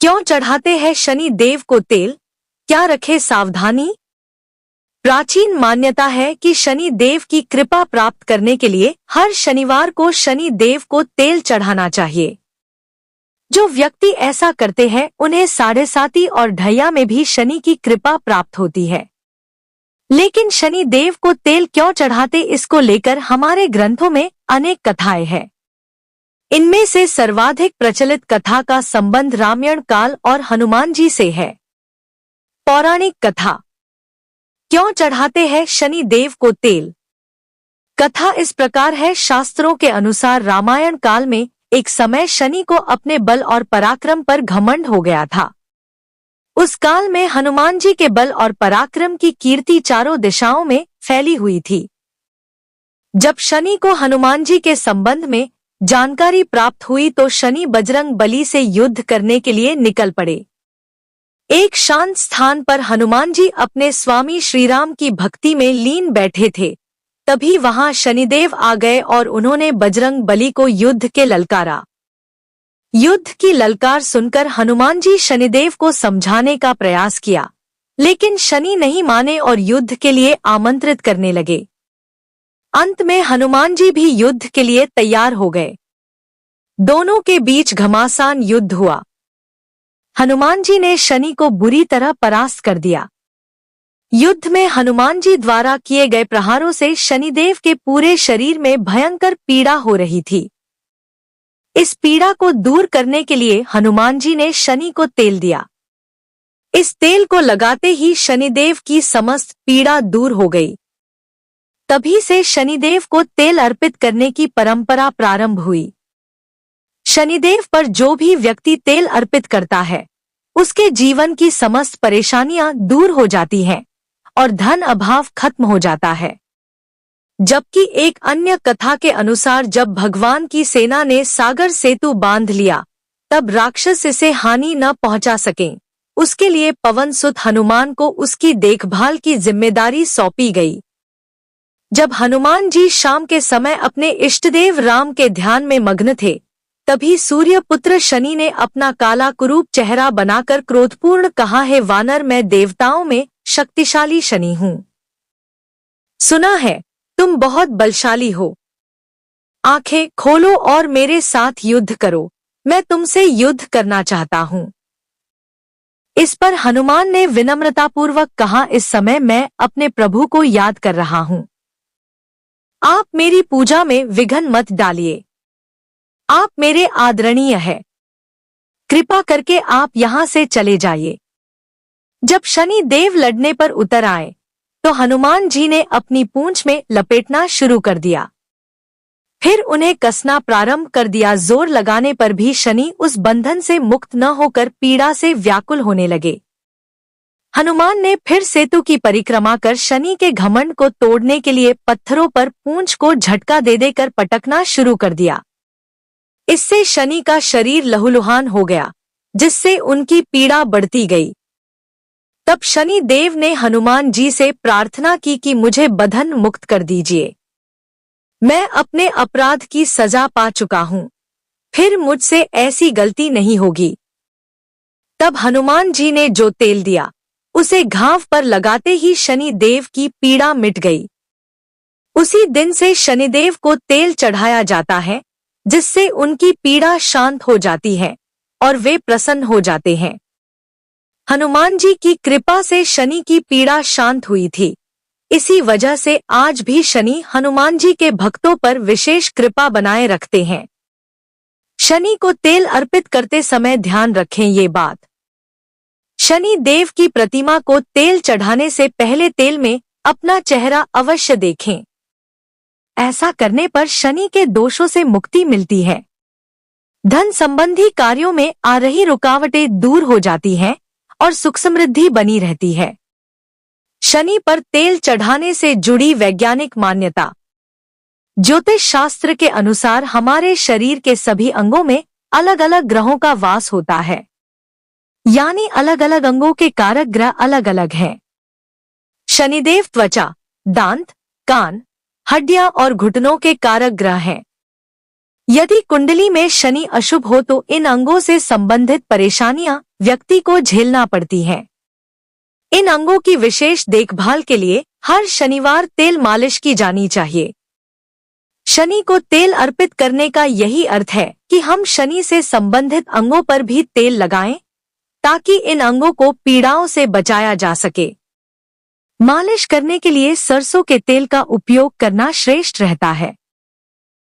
क्यों चढ़ाते हैं शनि देव को तेल? क्या रखे सावधानी? प्राचीन मान्यता है कि शनि देव की कृपा प्राप्त करने के लिए हर शनिवार को शनि देव को तेल चढ़ाना चाहिए। जो व्यक्ति ऐसा करते हैं उन्हें साढ़े साती और ढैया में भी शनि की कृपा प्राप्त होती है। लेकिन शनि देव को तेल क्यों चढ़ाते, इसको लेकर हमारे ग्रंथों में अनेक कथाएं हैं। इनमें से सर्वाधिक प्रचलित कथा का संबंध रामायण काल और हनुमान जी से है। पौराणिक कथा। क्यों चढ़ाते हैं शनि देव को तेल? कथा इस प्रकार है। शास्त्रों के अनुसार रामायण काल में एक समय शनि को अपने बल और पराक्रम पर घमंड हो गया था। उस काल में हनुमान जी के बल और पराक्रम की कीर्ति चारों दिशाओं में फैली हुई थी। जब शनि को हनुमान जी के संबंध में जानकारी प्राप्त हुई तो शनि बजरंग बली से युद्ध करने के लिए निकल पड़े। एक शांत स्थान पर हनुमान जी अपने स्वामी श्रीराम की भक्ति में लीन बैठे थे। तभी वहां शनिदेव आ गए और उन्होंने बजरंग बली को युद्ध के ललकारा। युद्ध की ललकार सुनकर हनुमान जी शनिदेव को समझाने का प्रयास किया, लेकिन शनि नहीं माने और युद्ध के लिए आमंत्रित करने लगे। अंत में हनुमान जी भी युद्ध के लिए तैयार हो गए। दोनों के बीच घमासान युद्ध हुआ। हनुमान जी ने शनि को बुरी तरह परास्त कर दिया। युद्ध में हनुमान जी द्वारा किए गए प्रहारों से शनिदेव के पूरे शरीर में भयंकर पीड़ा हो रही थी। इस पीड़ा को दूर करने के लिए हनुमान जी ने शनि को तेल दिया। इस तेल को लगाते ही शनिदेव की समस्त पीड़ा दूर हो गई। तभी से शनिदेव को तेल अर्पित करने की परंपरा प्रारंभ हुई। शनिदेव पर जो भी व्यक्ति तेल अर्पित करता है उसके जीवन की समस्त परेशानियां दूर हो जाती हैं और धन अभाव खत्म हो जाता है। जबकि एक अन्य कथा के अनुसार जब भगवान की सेना ने सागर सेतु बांध लिया तब राक्षस इसे हानि न पहुंचा सकें, उसके लिए पवन सुत हनुमान को उसकी देखभाल की जिम्मेदारी सौंपी गई। जब हनुमान जी शाम के समय अपने इष्टदेव राम के ध्यान में मग्न थे तभी सूर्य पुत्र शनि ने अपना काला कुरूप चेहरा बनाकर क्रोधपूर्ण कहा, है वानर, मैं देवताओं में शक्तिशाली शनि हूँ। सुना है तुम बहुत बलशाली हो। आंखें खोलो और मेरे साथ युद्ध करो, मैं तुमसे युद्ध करना चाहता हूँ। इस पर हनुमान ने विनम्रतापूर्वक कहा, इस समय मैं अपने प्रभु को याद कर रहा हूँ। आप मेरी पूजा में विघ्न मत डालिए। आप मेरे आदरणीय हैं। कृपा करके आप यहाँ से चले जाइए। जब शनि देव लड़ने पर उतर आए तो हनुमान जी ने अपनी पूंछ में लपेटना शुरू कर दिया। फिर उन्हें कसना प्रारंभ कर दिया। जोर लगाने पर भी शनि उस बंधन से मुक्त न होकर पीड़ा से व्याकुल होने लगे। हनुमान ने फिर सेतु की परिक्रमा कर शनि के घमंड को तोड़ने के लिए पत्थरों पर पूंछ को झटका दे देकर पटकना शुरू कर दिया। इससे शनि का शरीर लहूलुहान हो गया, जिससे उनकी पीड़ा बढ़ती गई। तब शनि देव ने हनुमान जी से प्रार्थना की कि मुझे बंधन मुक्त कर दीजिए। मैं अपने अपराध की सजा पा चुका हूँ, फिर मुझसे ऐसी गलती नहीं होगी। तब हनुमान जी ने जो तेल दिया उसे घाव पर लगाते ही शनि देव की पीड़ा मिट गई। उसी दिन से शनिदेव को तेल चढ़ाया जाता है, जिससे उनकी पीड़ा शांत हो जाती है और वे प्रसन्न हो जाते हैं। हनुमान जी की कृपा से शनि की पीड़ा शांत हुई थी। इसी वजह से आज भी शनि हनुमान जी के भक्तों पर विशेष कृपा बनाए रखते हैं। शनि को तेल अर्पित करते समय ध्यान रखें ये बात। शनि देव की प्रतिमा को तेल चढ़ाने से पहले तेल में अपना चेहरा अवश्य देखें। ऐसा करने पर शनि के दोषों से मुक्ति मिलती है। धन संबंधी कार्यों में आ रही रुकावटें दूर हो जाती हैं और सुख समृद्धि बनी रहती है। शनि पर तेल चढ़ाने से जुड़ी वैज्ञानिक मान्यता। ज्योतिष शास्त्र के अनुसार हमारे शरीर के सभी अंगों में अलग अलग ग्रहों का वास होता है, यानी अलग अलग अंगों के कारक ग्रह अलग अलग हैं। शनिदेव त्वचा, दांत, कान, हड्डियां और घुटनों के कारक ग्रह हैं। यदि कुंडली में शनि अशुभ हो तो इन अंगों से संबंधित परेशानियां व्यक्ति को झेलना पड़ती हैं। इन अंगों की विशेष देखभाल के लिए हर शनिवार तेल मालिश की जानी चाहिए। शनि को तेल अर्पित करने का यही अर्थ है कि हम शनि से संबंधित अंगों पर भी तेल लगाएं, ताकि इन अंगों को पीड़ाओं से बचाया जा सके। मालिश करने के लिए सरसों के तेल का उपयोग करना श्रेष्ठ रहता है।